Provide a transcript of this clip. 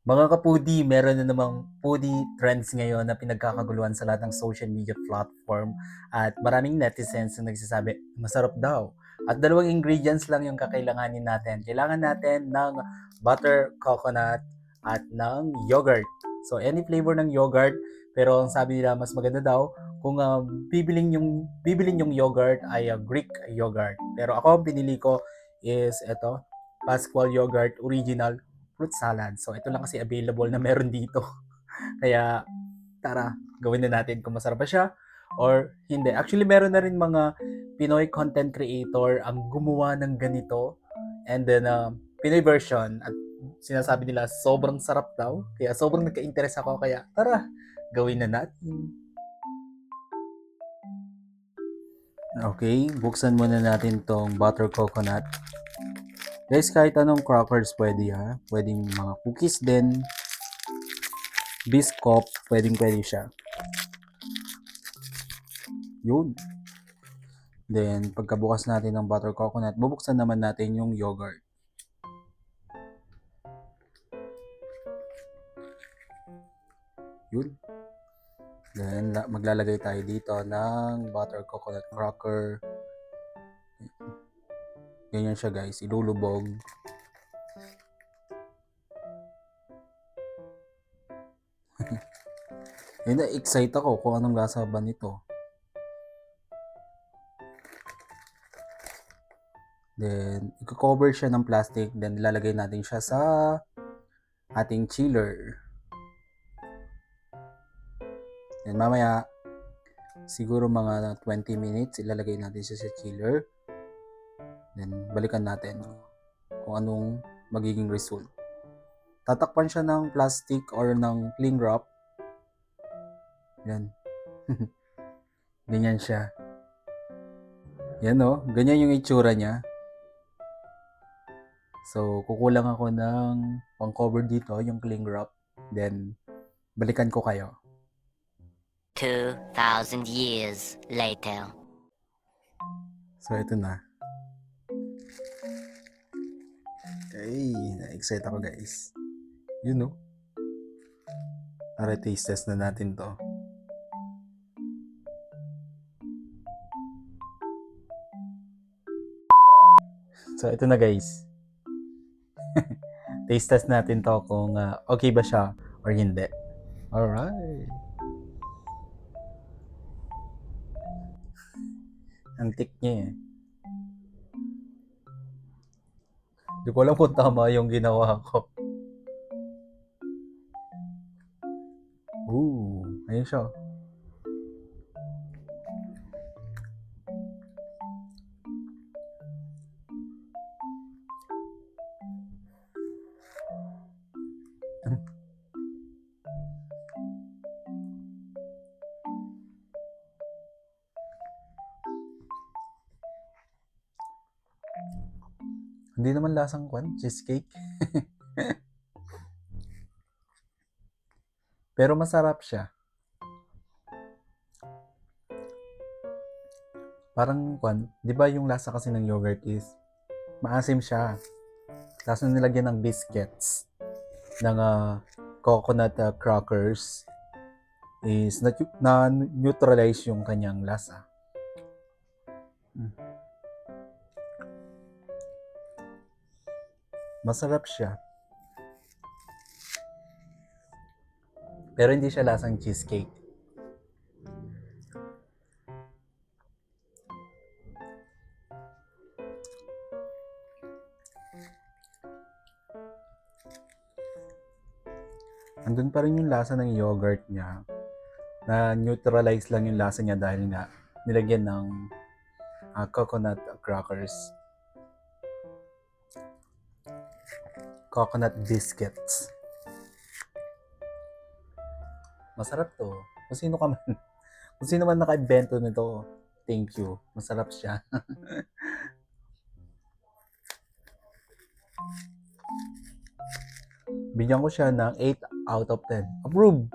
Mga kapudi, meron na namang foodie trends ngayon na pinagkakaguluhan sa lahat ng social media platform at maraming netizens na nagsasabi, masarap daw. At dalawang ingredients lang yung kakailanganin natin. Kailangan natin ng butter, coconut, at ng yogurt. So, any flavor ng yogurt, pero ang sabi nila, mas maganda daw kung bibiling yung yogurt ay Greek yogurt. Pero ako, pinili ko is ito, Pascual Yogurt Original fruit salad. So, ito lang kasi available na meron dito. Kaya, tara, gawin na natin kung masarap ba siya or hindi. Actually, meron na rin mga Pinoy content creator ang gumawa ng ganito and then Pinoy version at sinasabi nila sobrang sarap daw. Kaya sobrang nagka-interest ako. Kaya, tara, gawin na natin. Okay, buksan muna natin tong butter coconut. Guys, kahit anong crackers pwede ha. Pwedeng mga cookies din. Biscuit, pwedeng siya. Yun. Then, pagkabukas natin ng butter coconut, bubuksan naman natin yung yogurt. Yun. Then, maglalagay tayo dito ng butter coconut cracker. Ganyan siya guys, ilulubog. Yun na, excite ako kung anong lasa ba nito. Then, i-cover siya ng plastic. Then, ilalagay natin siya sa ating chiller. Then, mamaya, siguro mga 20 minutes, ilalagay natin siya sa chiller. Then, balikan natin kung anong magiging result. Tatakpan siya ng plastic or ng cling wrap. Yan. Ganyan siya. Yan o. Ganyan yung itsura niya. So, kukulang ako ng pang-cover dito, yung cling wrap. Then, balikan ko kayo. 2,000 years later. So, ito na. Okay, na-excite ako guys. Yun o. Tara, taste test na natin to. So, ito na guys. Taste test natin to kung okay ba siya or hindi. Alright. Antik niya eh. Di ko alam kung tama yung ginawa ko. Ayun siya. Hindi naman lasang cheesecake. Pero masarap siya. Parang di ba yung lasa kasi ng yogurt is maasim siya. Tapos na nilagyan ng biscuits ng coconut crackers is na-neutralize yung kanyang lasa. Masarap siya. Pero hindi siya lasang cheesecake. Andun pa rin yung lasa ng yogurt niya. Na neutralize lang yung lasa niya dahil nga nilagyan ng coconut crackers. Coconut biscuits. Masarap to. Kung sino man naka-invento nito, thank you. Masarap siya. Bigyan ko siya ng 8 out of 10. Approve!